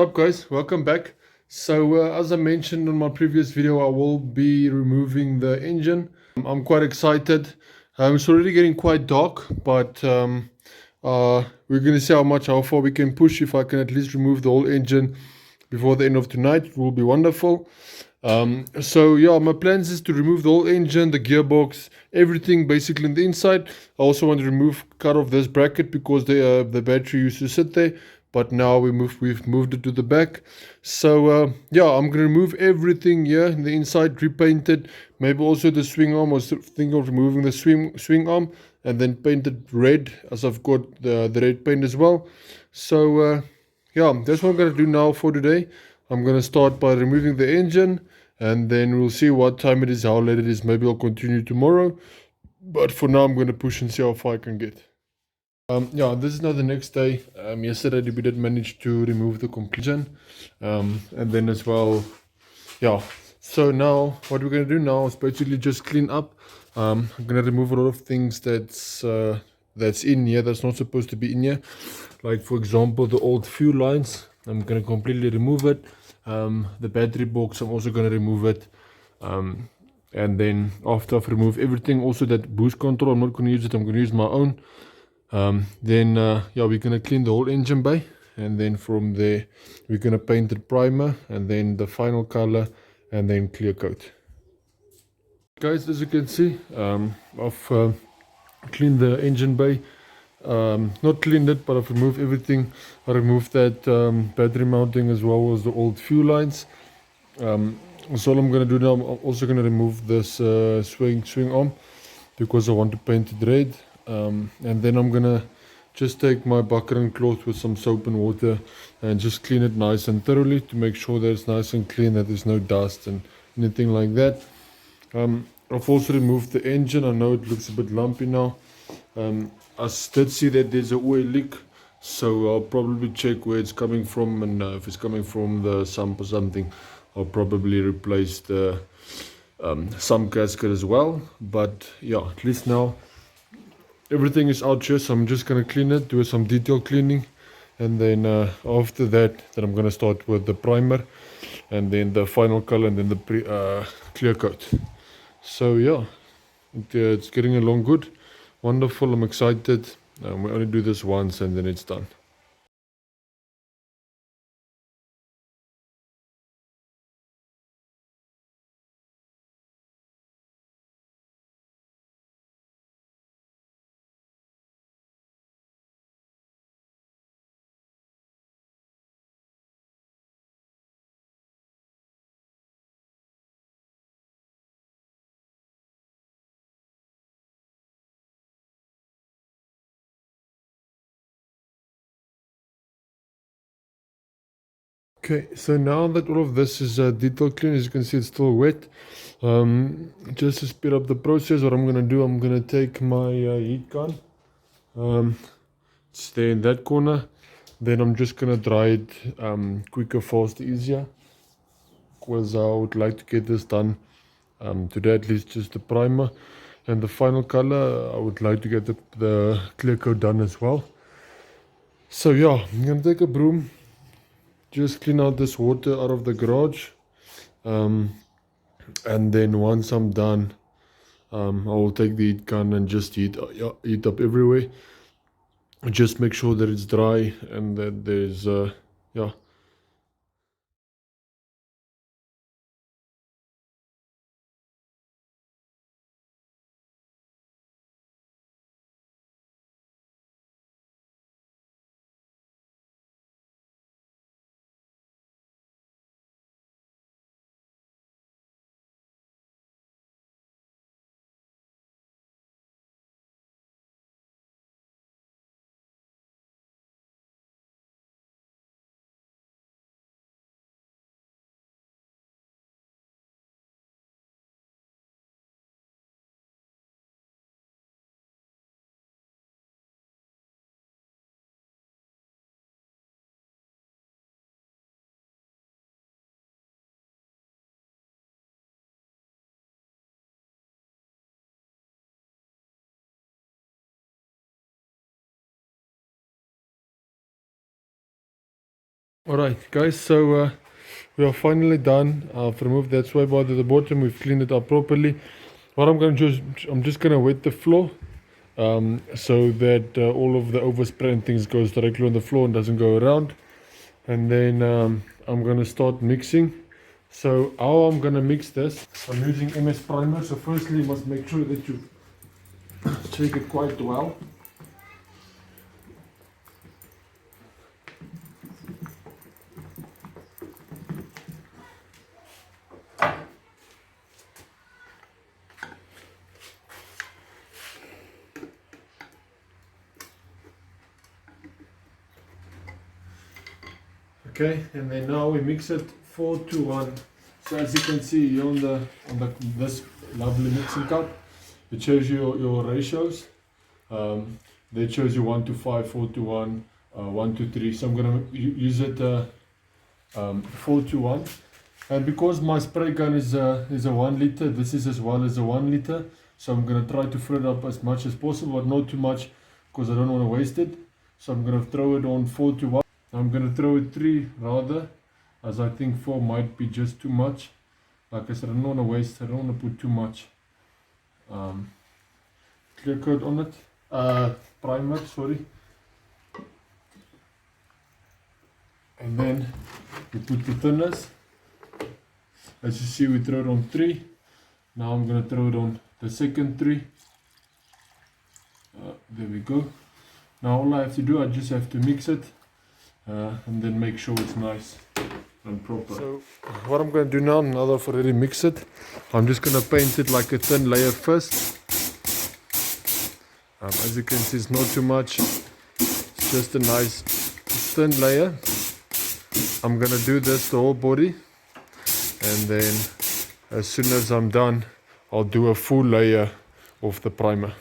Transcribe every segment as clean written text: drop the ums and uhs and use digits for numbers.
up guys, welcome back. As I mentioned in my previous video, I will be removing the engine. I'm quite excited. It's already getting quite dark, but we're gonna see how far we can push. If I can at least remove the whole engine before the end of tonight, it will be wonderful. Yeah, my plans is to remove the whole engine, the gearbox, everything basically in the inside. I also want to cut off this bracket because the battery used to sit there, but now we've moved it to the back. Yeah, I'm gonna remove everything here in the inside, repaint it, maybe also the swing arm. I was thinking of removing the swing arm and then paint it red, as I've got the red paint as well. Yeah, that's what I'm gonna do now for today. I'm gonna start by removing the engine, and then we'll see what time it is, how late it is. Maybe I'll continue tomorrow, but for now I'm gonna push and see how far I can get. Yeah, this is now the next day. Yesterday we did manage to remove the completion, and then as well, yeah. So now what we're gonna do now is basically just clean up. I'm gonna remove a lot of things that's in here that's not supposed to be in here, like for example the old fuel lines. I'm gonna completely remove it. The battery box, I'm also gonna remove it. And then after I've removed everything, also that boost control, I'm not gonna use it. I'm gonna use my own. Yeah, we're gonna clean the whole engine bay, and then from there we're gonna paint the primer, and then the final color, and then clear coat. Guys, as you can see, I've cleaned the engine bay. Not cleaned it, but I've removed everything. I removed that battery mounting as well as the old fuel lines. So all I'm gonna do now, I'm also gonna remove this swing arm because I want to paint it red. And then I'm gonna just take my bucket and cloth with some soap and water and just clean it nice and thoroughly to make sure that it's nice and clean, that there's no dust and anything like that. I've also removed the engine. I know it looks a bit lumpy now. I did see that there's a oil leak, so I'll probably check where it's coming from, and if it's coming from the sump or something, I'll probably replace the sump gasket as well. But yeah, at least now everything is out here, so I'm just gonna clean it, do some detail cleaning, and then after that, then I'm gonna start with the primer, and then the final color, and then the clear coat. So yeah, it's getting along good, wonderful. I'm excited. We only do this once, and then it's done. Okay, so now that all of this is detail clean, as you can see, it's still wet. Just to speed up the process, what I'm gonna do, I'm gonna take my heat gun. Stay in that corner. Then I'm just gonna dry it quicker, faster, easier, because I would like to get this done today, at least just the primer and the final color. I would like to get the clear coat done as well. So yeah, I'm gonna take a broom, just clean out this water out of the garage, and then once I'm done, I will take the heat gun and just heat up everywhere. Just make sure that it's dry and that there's yeah. Alright guys, so we are finally done. I've removed that swipe out of the bottom. We've cleaned it up properly. What I'm going to do is I'm just going to wet the floor so that all of the overspray and things goes directly on the floor and doesn't go around. And then I'm going to start mixing. So how I'm going to mix this, I'm using MS Primer. So firstly you must make sure that you shake it quite well. Okay, and then now we mix it 4-1. So as you can see here on this lovely mixing cup, it shows you your ratios. That shows you 1-5, 4-1, 1-3. So I'm gonna use it 4-1. And because my spray gun is a 1 liter, this is as well as a 1 liter. So I'm gonna try to fill it up as much as possible, but not too much because I don't want to waste it. So I'm gonna throw it on 4-1. I'm going to throw it 3 rather, as I think 4 might be just too much. Like I said, I don't want to waste, I don't want to put too much clear coat on it, primer, sorry. And then we put the thinners. As you see, we throw it on 3. Now I'm going to throw it on the second 3. There we go. Now all I have to do, I just have to mix it. And then make sure it's nice and proper. So what I'm going to do now that I've already mixed it, I'm just going to paint it like a thin layer first. As you can see, it's not too much, it's just a nice thin layer. I'm going to do this the whole body, and then as soon as I'm done, I'll do a full layer of the primer.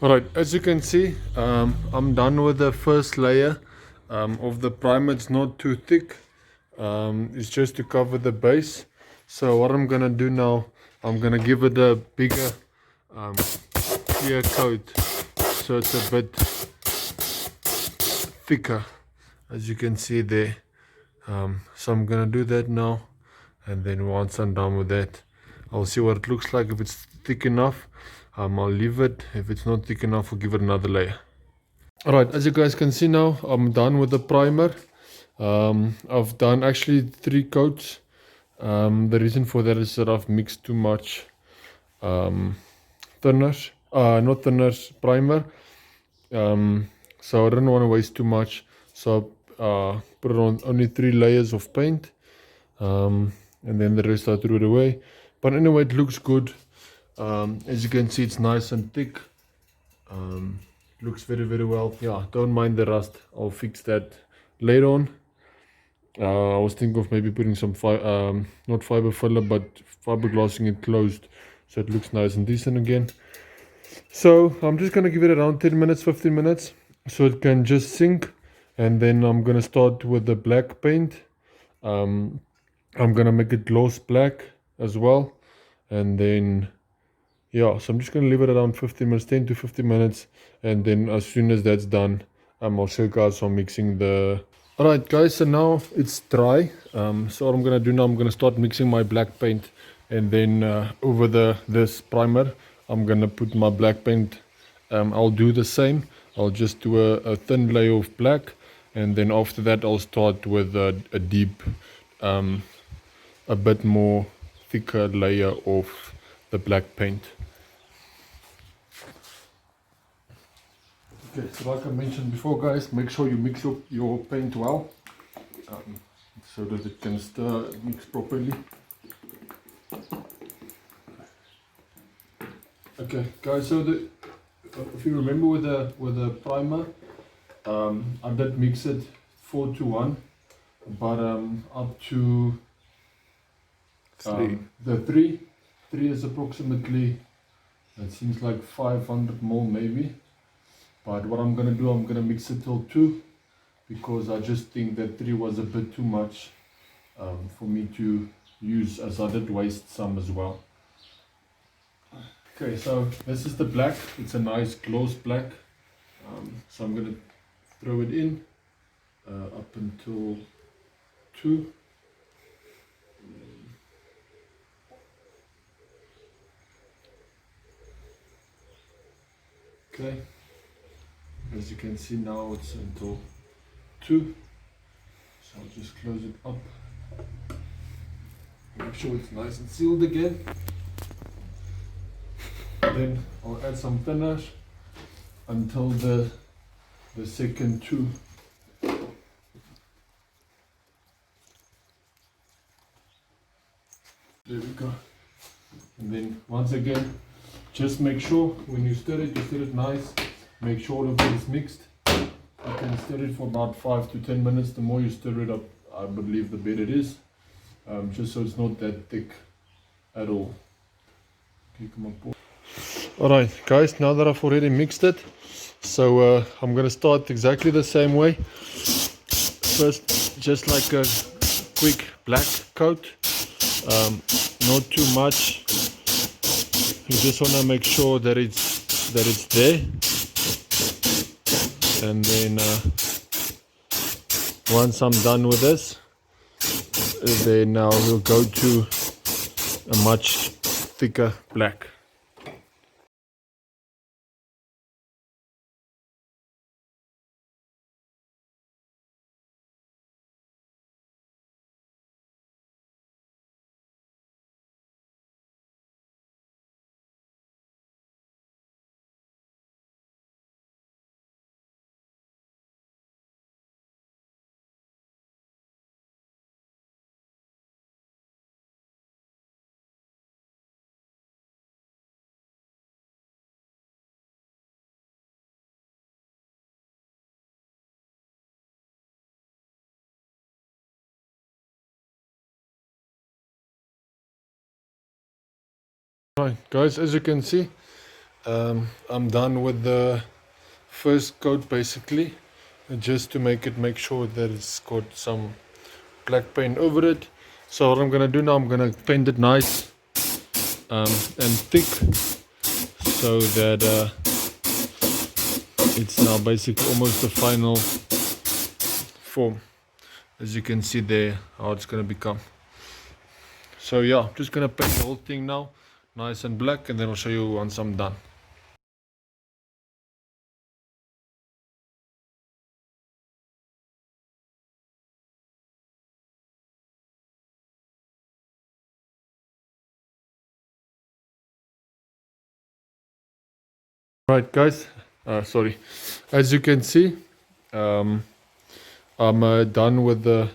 Alright, as you can see, I'm done with the first layer of the primer. It's not too thick, it's just to cover the base. So what I'm gonna do now, I'm gonna give it a bigger clear coat so it's a bit thicker, as you can see there. So I'm gonna do that now, and then once I'm done with that, I'll see what it looks like. If it's thick enough, I'll leave it. If it's not thick enough, I'll give it another layer. Alright, as you guys can see now, I'm done with the primer. I've done actually 3 coats. The reason for that is that I've mixed too much thinners, not thinners, primer. So I didn't want to waste too much. So I put it on only 3 layers of paint. And then the rest I threw it away. But anyway, it looks good. As you can see, it's nice and thick. Looks very well. Yeah, don't mind the rust, I'll fix that later on. I was thinking of maybe putting some not fiber filler but fiberglassing it closed so it looks nice and decent again. So I'm just gonna give it around 10 minutes, 15 minutes so it can just sink, and then I'm gonna start with the black paint. I'm gonna make it gloss black as well, and then yeah, so I'm just going to leave it around 15 minutes, 10 to 15 minutes, and then as soon as that's done, I'll show you guys how I'm mixing the... Alright guys, so now it's dry. So what I'm going to do now, I'm going to start mixing my black paint, and then over this primer, I'm going to put my black paint. I'll do the same. I'll just do a thin layer of black, and then after that I'll start with a deep, a bit more thicker layer of the black paint. Okay, so like I mentioned before guys, make sure you mix your paint well, so that it can mix properly. Okay guys, so if you remember with the primer, I did mix it 4-1, but up to the 3 is approximately, it seems like 500 ml maybe. But what I'm going to do, I'm going to mix it till 2, because I just think that 3 was a bit too much for me to use, as I did waste some as well. Okay, so this is the black. It's a nice gloss black. So I'm going to throw it in up until 2. Okay, as you can see now it's until 2, so I'll just close it up, make sure it's nice and sealed again. Then I'll add some thinners until the second 2. There we go. And then once again, just make sure when you stir it nice. Make sure all of it is mixed. You can stir it for about 5 to 10 minutes. The more you stir it up, I believe the better it is. Just so it's not that thick at all. Okay, come on. Alright guys, now that I've already mixed it, so I'm going to start exactly the same way. First, just like a quick black coat, not too much. You just want to make sure that it's there, and then once I'm done with this, then now we'll go to a much thicker black. Right guys, as you can see, I'm done with the first coat basically, and just to make sure that it's got some black paint over it. So what I'm gonna do now, I'm gonna paint it nice and thick, so that it's now basically almost the final form. As you can see there, how it's gonna become. So yeah, I'm just gonna paint the whole thing now nice and black, and then I'll show you once I'm done. Right guys, sorry, as you can see, I'm done with the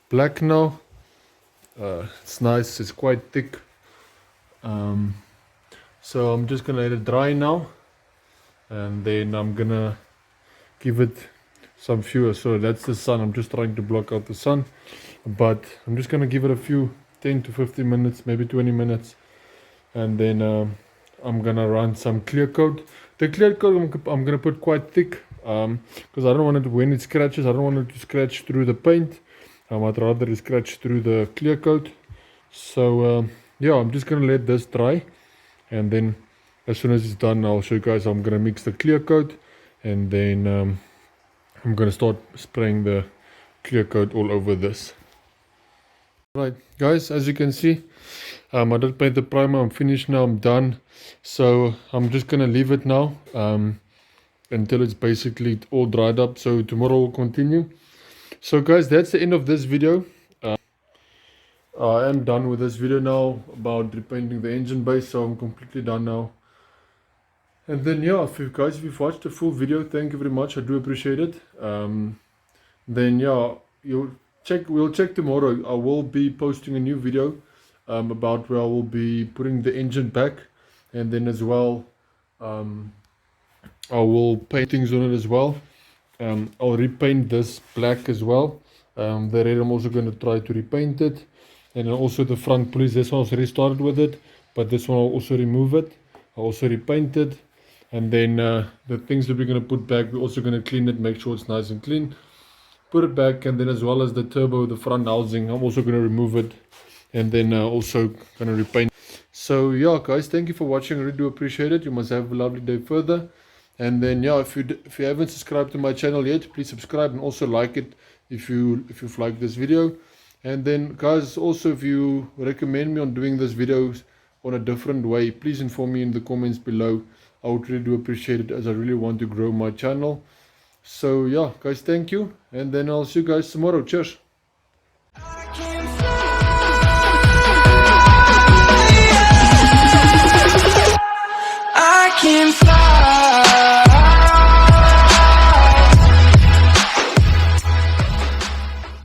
black now. It's nice, it's quite thick. So I'm just gonna let it dry now, and then I'm gonna give it some fuel. So that's the sun. I'm just trying to block out the sun, but I'm just gonna give it a few 10 to 15 minutes, maybe 20 minutes, and then I'm gonna run some clear coat. The clear coat I'm gonna put quite thick, because I don't want it, when it scratches, I don't want it to scratch through the paint. I'd rather it scratch through the clear coat. So yeah, I'm just gonna let this dry, and then as soon as it's done, I'll show you guys how I'm gonna mix the clear coat, and then I'm gonna start spraying the clear coat all over this. Right guys, as you can see, I did paint the primer. I'm finished now, I'm done. So I'm just gonna leave it now until it's basically all dried up. So tomorrow we'll continue. So guys, that's the end of this video. I am done with this video now about repainting the engine base, so I'm completely done now. And then yeah, if you've watched the full video, thank you very much, I do appreciate it. Then yeah, we'll check tomorrow. I will be posting a new video about where I will be putting the engine back, and then as well I will paint things on it as well. I'll repaint this black as well. The red I'm also going to try to repaint it, and then also the front pulleys, this one I already started with it, but this one I'll also remove it. I'll also repaint it, and then the things that we're going to put back, we're also going to clean it, make sure it's nice and clean, put it back, and then as well as the turbo, the front housing, I'm also going to remove it, and then also going to repaint. So yeah guys, thank you for watching, I really do appreciate it. You must have a lovely day further, And then yeah, if you haven't subscribed to my channel yet, please subscribe and also like it if you've liked this video. And then guys, also if you recommend me on doing this videos on a different way, please inform me in the comments below. I would really do appreciate it, as I really want to grow my channel. So yeah guys, thank you, and then I'll see you guys tomorrow. Cheers.